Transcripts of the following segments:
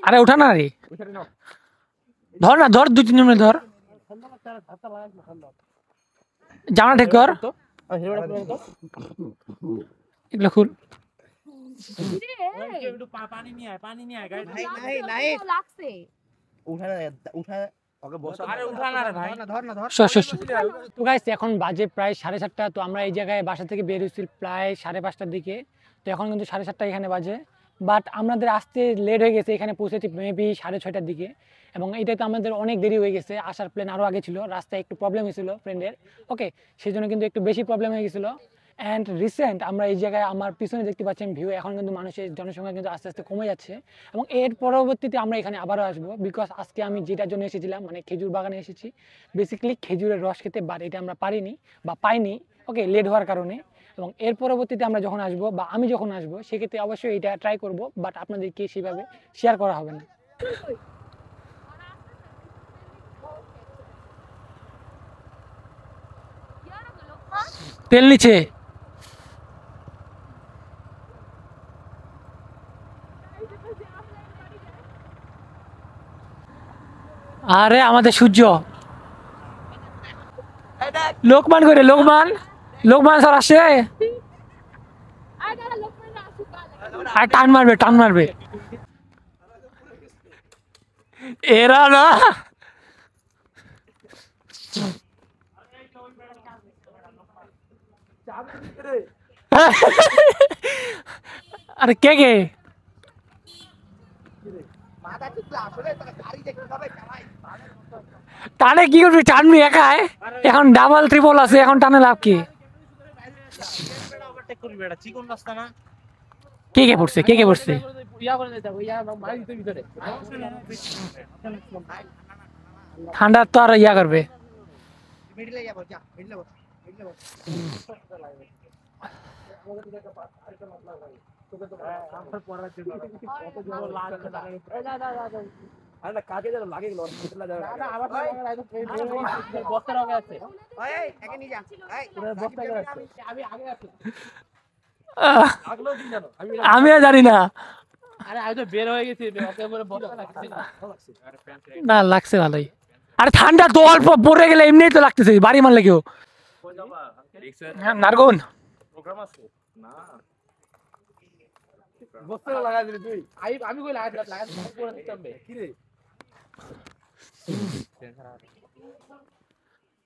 আরে উঠা না রে, ধর না, ধর 2-3 মিনিট ধর, জামা ঠিক কর, এগুলো খুল। পানি নিয়ে আয়, পানি নিয়ে আয়, গাড়ি লাগছে তো গাইস এখন বাজে প্রায় 7:30। তো আমরা এই জায়গায় বাসা থেকে বের হয়েছি প্রায় 5:30টার দিকে। তো এখন কিন্তু 7:30 এখানে বাজে, বাট আমাদের আসতে লেট হয়ে গেছে, এখানে পৌঁছেছি মেবি 6:30টার দিকে। এবং এইটা তো আমাদের অনেক দেরি হয়ে গেছে, আসার প্ল্যান আরও আগে ছিল, রাস্তায় একটু প্রবলেম হয়েছিল ফ্রেন্ডের, ওকে, সেই জন্য কিন্তু একটু বেশি প্রবলেম হয়ে গেছিলো। অ্যান্ড রিসেন্ট আমরা এই জায়গায় আমার পিছনে দেখতে পাচ্ছেন ভিউ, এখন কিন্তু মানুষের জনসংখ্যা কিন্তু আস্তে আস্তে কমে যাচ্ছে। এবং এর পরবর্তীতে আমরা এখানে আবারও আসবো, বিকজ আজকে আমি যেটার জন্য এসেছিলাম মানে খেজুর বাগানে এসেছি, বেসিক্যালি খেজুরের রস খেতে, বাট এটা আমরা পারিনি বা পাইনি, ওকে, লেট হওয়ার কারণে। এবং এর পরবর্তীতে আমরা যখন আসবো বা আমি যখন আসবো সেক্ষেত্রে অবশ্যই এটা ট্রাই করব, বাট আপনাদেরকে সেভাবে শেয়ার করা হবে না। তেল নিচে, আরে আমাদের সূর্য লোকমান করে, লোকমান স্যার আসছে, আর টান মারবে এরা না। আরে কে টানে কি করবি, টানবি একাই, এখন ডাবল ট্রিপল আছে, এখন টানে লাভ কি? কে পড়ছে ঠান্ডা তো আর ইয়া করবে। আমিও জানি না, না লাগছে ভালোই। আরে ঠান্ডা তো অল্প পড়ে গেলে এমনি তো লাগতেছে, বাড়ি মারলে কেউ। নারগুন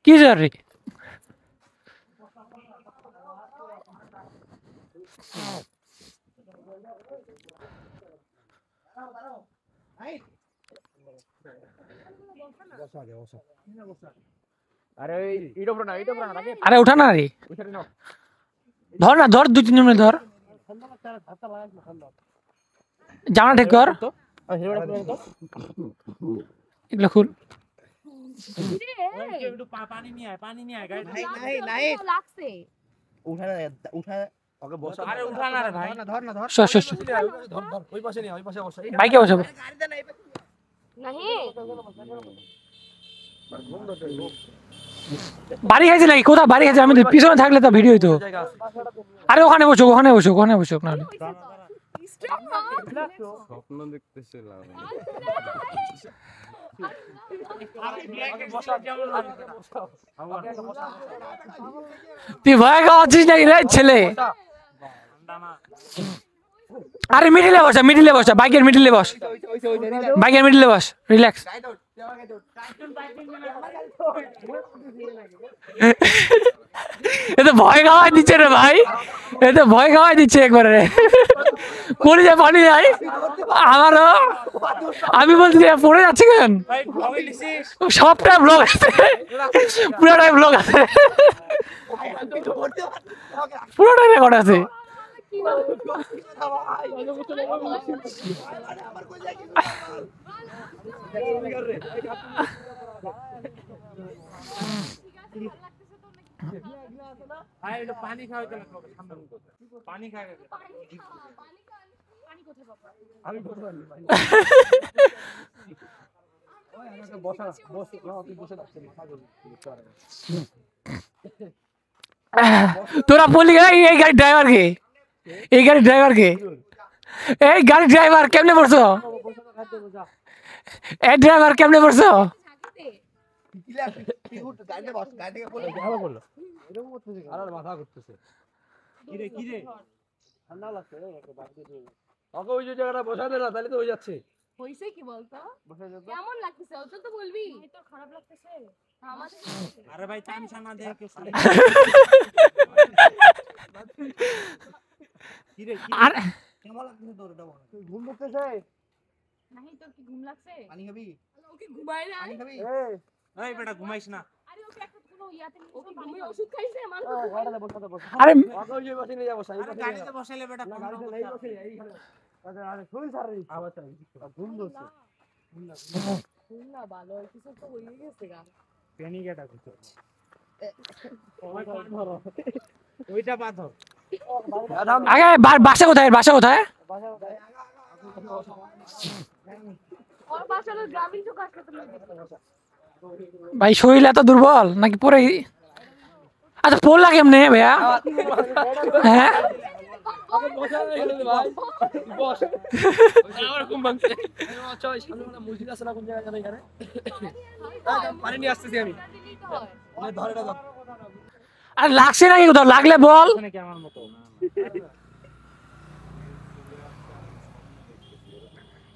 কি রে, আরে উঠা না রে, ধর না, ধর 2-3 মিনিট ধর, জামা ঠিক কর, এগুলো খুল। পানি নিয়ে আয়, পানি নিয়ে আয়, গাড়ি লাগছে বাইকে বসাবো, বাড়ি খাইছে নাকি, কোথাও বাড়ি খাইছে? আমি পিছনে থাকলে তো ভিডিও হইতো। আরে ওখানে বসুক নাহলে স্বপ্ন দেখতেছিলাম। তুই ভয় খাওয়াচ্ছিস নাকি রে ছেলে? আরে মিডিলে বসা, বাইকের মিডিলে বস, রিল্যাক্স। এ তো ভয় খাওয়াই দিচ্ছে রে ভাই, একবারে পড়ে যায় পানি যায় আমারও। আমি বলছি পড়ে যাচ্ছে কেন, সবটা ব্লগ আছে, পুরোটাই ব্লগ আছে, পুরোটাই রেকর্ড আছে। পানি খাওয়া, পানি খাওয়া তোরা বলি এই গাড়ির ড্রাইভার কে? এই গাড়ির ড্রাইভার কে? এই গাড়ির ড্রাইভার কেমনে পড়ছো? এই ড্রাইভার কেমনে পড়ছো? হইছে কি বলতো? কেমন লাগতেছে? ওটা তো বলবি। তোর খারাপ লাগতেছে? আমাদের আরে ভাই তামসা না দেখে কেউ শুনে। কি রে আর নাহি তোর কি ঘুম লাগছে? পানি খাবি? ওকে ঘুমাই না। পানি খাবি? এই বেটা ঘুমাইস না। আরে ওকে একটা কোনো ইয়াতে নিয়ে ওকে ঘুমিয়ে ওষুধ খাইছে মানুষ। আরে আরে গাড়িতে বসাইলে বেটা ঘুম ঘুম না ভালো কিছু তো হয়ে গেছে গা। প্যানিক অ্যাটাক হচ্ছে। ওইটা পাথর। আগে বাসা কোথায়? বাসা কোথায়? ওর বাসা হলো গ্রামীণ চোখ হাসপাতালে। ভাই শরীর এত দুর্বল নাকি পরে? আচ্ছা পড়লা কেমনে ভাইয়া? হ্যাঁ আর লাগছে নাকি কোথাও? লাগলে বল। নাকি আমার মতো।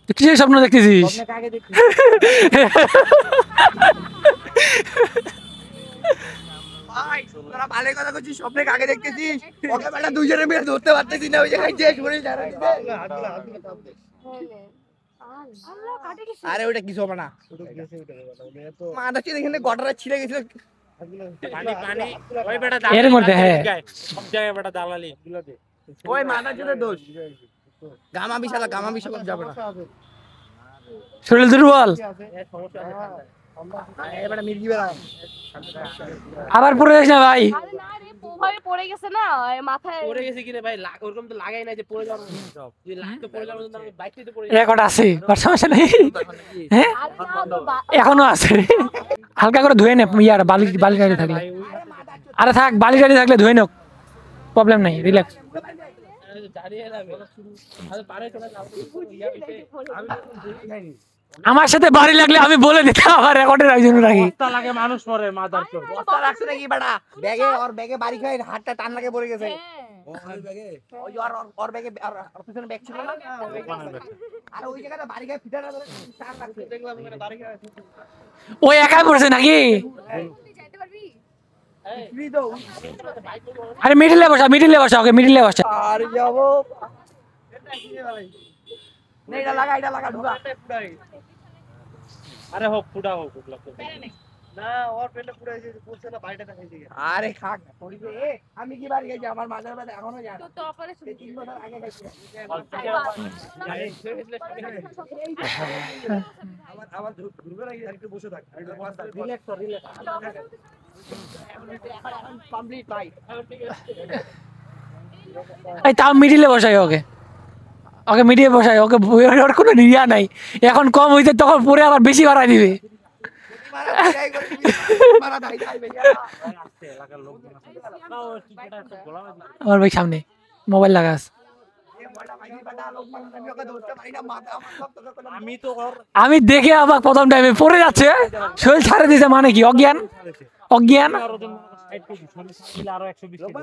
তুই কিসের স্বপ্ন দেখতেছিস? স্বপ্নে কাকে দেখছিস? স্বপ্নে কাকে দেখতেছিস? ওকে বেটা দুইজনে মিলে ধরতে পারতেছি না, ওই জায়গায় যে শরীর ঝাড়া দিতে। আল্লাহ কাটে গেছে। আরে ওটা কিছু হবে না, মাথা ছিল এখানে গটারে ছিঁড়ে গেছিল। পানি পানি ওই বেটা এর মধ্যে, হ্যাঁ। সব জায়গায় বেটা দালালি। ওই মাথা ছিল দোষ, গামা বিশালা গামা বিশাল যাবে না। শরীর দুর্বল এবারে মির্গি বেড়া আবার পড়ে যাস না ভাই। আরে না রে ওভাবে পড়ে গেছে না এই মাথায়। পড়ে গেছে কি রে ভাই, ওরকম তো লাগাই না যে পড়ে যাওয়ার সব, যে লাগ তো পড়ে যাওয়ার জন্য বাইক থেকে পড়ে রেকর্ড আছে, আর সমস্যা নেই। হ্যাঁ আরে না তো এখনো আছে। হালকা করে ধুয়ে নে ইয়ার বালি বালি টালি থাকলে। আরে থাক বালি টালি থাকলে ধুয়ে নোক, প্রবলেম নাই, রিল্যাক্স। আমার সাথে বাড়ি লাগলে আমি বলে দিতাম, আমার রেকর্ডের একজন রাখি। বস্তা লাগে মানুষ পরে মাদার চোদ। বস্তা রাখছে নাকি বেটা ব্যাগে? ওর ব্যাগে বাড়ি খাই হাতটা টান লাগে পড়ে গেছে। ওই ওর ব্যাগে আর পিছনে ব্যাগ ছিল না, আর ওই জায়গাটা বাড়ি খাই ফিটাটা ধরে টান লাগছে, দেখলাম এখানে বাড়ি খাই ওই একাই পড়ছে নাকি? যাইতে পারবি? ফ্রি দাও। আরে মিডিলে বসা, মিডিলে বসা, ওকে মিডিলে বসা। আর যাবো না, এটা লাগা ঢুকা। আরে হোক ফুটা হোক না ওর পেটে পুরাইছে, পড়ছে না বাড়িটা দেখাইছে। আরে খাক না পড়িছে। আমি কি বাড়ি গেছি, আমার মাথার ব্যথা এখনো যায় না। তো অপারেশন 3 বছর আগে গেছি। আমার ঘুরবে নাকি একটু বসে থাক, রিল্যাক্স রিল্যাক্স। কমপ্লিট ভাই। এই তাও মিডিলে বসাই ওকে, ওকে মিডিয়ে বসাই ওকে, ওর কোনো রিয়া নাই। এখন কম হইতে তখন পরে আবার বেশি বাড়াই দিবে। মারা ভাই করে মারা ভাই ভাইয়া। আসছে এলাকার লোকজন আছে। না ও কি এটা একটা গোলা মাঝি। আমার ভাই সামনে মোবাইল লাগাস। আমি তো ওর আমি দেখে আবার প্রথম টাইমে পড়ে যাচ্ছে, শরীর ছাড়ে দিছে মানে কি? অজ্ঞান, অজ্ঞান। আর ওজন 60 কেজি, শরীর সামলে আরো 120 কেজি।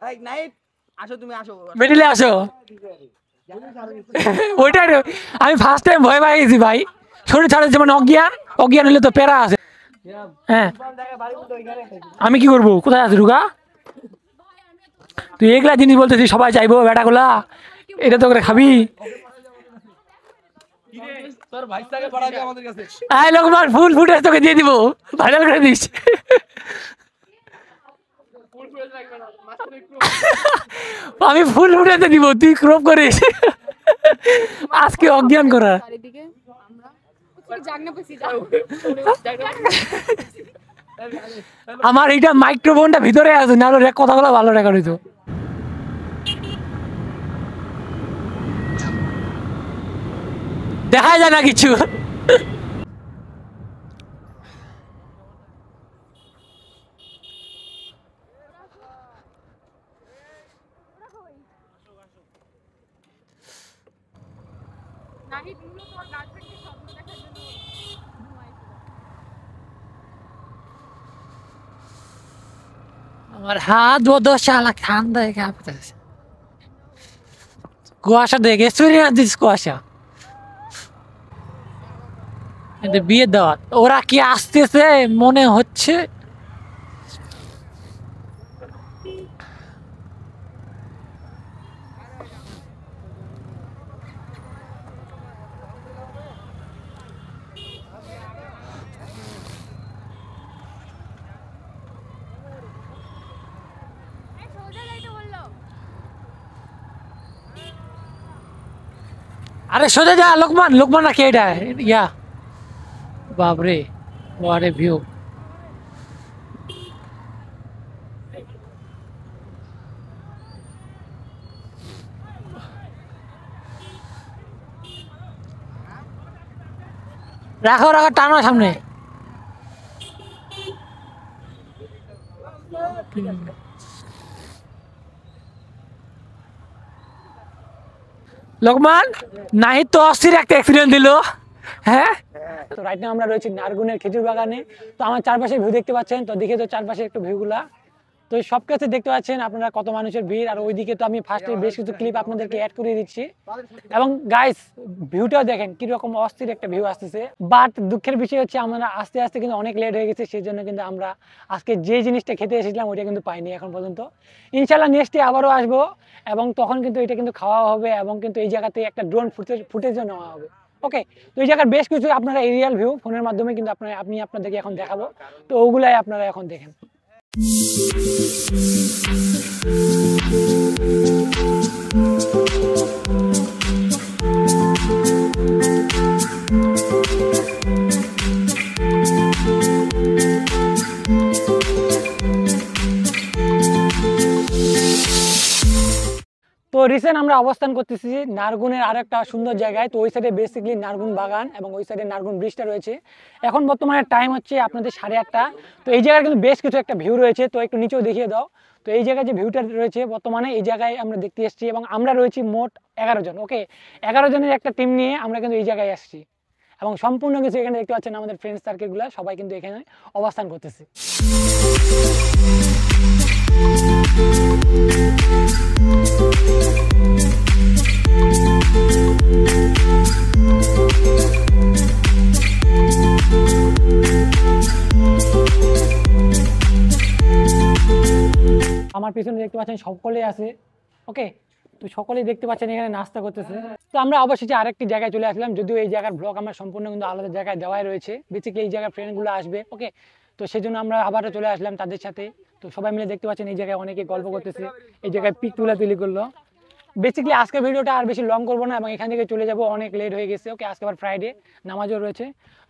এই নাইট আসো, তুমি আসো। মিডিলে আসো। ওইটাই রে, আমি ফার্স্ট টাইম ভয় পাই গেছি ভাই। শরীর ছাড়ে দিছে মানে অজ্ঞান, অজ্ঞান হলে তো প্যারা আছে। হ্যাঁ আমি কি করবো? কোথায় আছি রুগা? তুই এগুলা জিনিস বলতেছিস সবাই চাইবো বেটাগুলা, এটা তো করে খাবি। তোর ভাইটাকে পড়াবি আমাদের কাছে। আই লোকমান ফুল ফুটেজ তোকে দিয়ে দিব, ভাইরাল করে দিস। আমি ফুল ফুটেজে দিব, তুই ক্রপ করিস। আজকে অজ্ঞান করা। চারিদিকে আমরা ওকে জাগনা পেছি যা। আমার এইটা মাইক্রোফোনটা ভিতরে আছে, না হলে কথাগুলো ভালো রেকর্ড হইতো। দেখা যায় না কিছু। নাহিদ মূলত ওর গার্লফ্রেন্ডকে স্বপ্ন দেখার জন্য ঘুমাইছিল। আমার হাত বদো শালা ঠান্ডা কাঁপতেছে। কুয়াশা দেখে চুরি না দিস কুয়াশা। এদের বিয়ে দেওয়া ওরা কি আসতেছে মনে হচ্ছে। এই সোজা যাইতে বললো। আরে সোজা যা লোকমান লোকমান নাকি এটা ইয়া বাপরে বারে ভিউ। রাখো রাখো টানো সামনে। লোকমান নাহিদ তো অস্থির একটা অ্যাক্সিডেন্ট দিল। হ্যাঁ তো রাইট নাও আমরা রয়েছি নারগুনের খেজুর বাগানে। তো আমার চারপাশে ভিউ দেখতে পাচ্ছেন, তো দেখে তো চারপাশে একটু ভিউগুলা তো সব কাছে দেখতে পাচ্ছেন আপনারা কত মানুষের ভিড়। আর ওইদিকে তো আমি ফার্স্টে বেশ কিছু ক্লিপ আপনাদেরকে অ্যাড করে দিচ্ছি। এবং গাইস ভিউটাও দেখেন কিরকম অস্থির একটা ভিউ আসতেছে। বাট দুঃখের বিষয় হচ্ছে আমরা আস্তে আস্তে কিন্তু অনেক লেট হয়ে গেছে, সেই জন্য কিন্তু আমরা আজকে যে জিনিসটা খেতে এসেছিলাম ওইটা কিন্তু পাইনি এখন পর্যন্ত। ইনশাল্লাহ নেক্সটে আবারও আসবো এবং তখন কিন্তু এটা কিন্তু খাওয়া হবে এবং কিন্তু এই জায়গাতে একটা ড্রোন ফুটেজও নেওয়া হবে। ওকে, তো এই জায়গার বেশ কিছু আপনারা এরিয়াল ভিউ ফোনের মাধ্যমে কিন্তু আমি আপনাদেরকে এখন দেখাবো, তো ওগুলাই আপনারা এখন দেখেন। তো রিসেন্ট আমরা অবস্থান করতেছি নারগুনের আর একটা সুন্দর জায়গায়। তো ওই সাইডে বেসিক্যালি নারগুন বাগান এবং ওই সাইডে নারগুন ব্রিজটা রয়েছে। এখন বর্তমানে টাইম হচ্ছে আপনাদের 8:30। তো এই জায়গায় কিন্তু বেশ কিছু একটা ভিউ রয়েছে, তো একটু নিচেও দেখিয়ে দাও। তো এই জায়গায় যে ভিউটা রয়েছে বর্তমানে এই জায়গায় আমরা দেখতে এসেছি এবং আমরা রয়েছি মোট 11 জন। ওকে, 11 জনের একটা টিম নিয়ে আমরা কিন্তু এই জায়গায় আসছি এবং সম্পূর্ণ কিছু এখানে দেখতে পাচ্ছেন আমাদের ফ্রেন্ড সার্কেলগুলো সবাই কিন্তু এখানে অবস্থান করতেছে। আমার পিছনে দেখতে পাচ্ছেন সকলেই আছে। ওকে, তো সকলেই দেখতে পাচ্ছেন এখানে নাস্তা করতেছে। তো আমরা অবশ্যই আরেকটি জায়গায় চলে আসলাম, যদিও এই জায়গার ব্লগ আমার সম্পূর্ণ কিন্তু আলাদা জায়গায় দেওয়াই রয়েছে। বেসিক্যালি এই জায়গায় ফ্রেন্ডগুলো আসবে। ওকে, তো সেই জন্য আমরা আবারও চলে আসলাম তাদের সাথে। তো সবাই মিলে দেখতে পাচ্ছেন এই জায়গায় অনেকে গল্প করতেছে, এই জায়গায় পিক তুলি করলো। বেসিক্যালি আজকের ভিডিওটা আর বেশি লং করবো না এবং এখান থেকে চলে যাব, অনেক লেট হয়ে গেছে। ওকে, আজকে আবার ফ্রাইডে, নামাজও রয়েছে।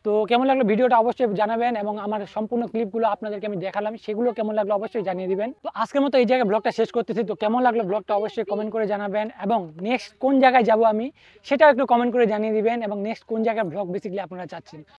তো কেমন লাগলো ভিডিওটা অবশ্যই জানাবেন এবং আমার সম্পূর্ণ ক্লিপগুলো আপনাদেরকে আমি দেখালাম, সেগুলো কেমন লাগলো অবশ্যই জানিয়ে দিবেন। তো আজকের মতো এই জায়গায় ব্লগটা শেষ করতেছি। তো কেমন লাগলো ব্লগটা অবশ্যই কমেন্ট করে জানাবেন এবং নেক্সট কোন জায়গায় যাব আমি সেটাও একটু কমেন্ট করে জানিয়ে দিবেন এবং নেক্সট কোন জায়গায় ব্লগ বেসিক্যালি আপনারা চাচ্ছেন।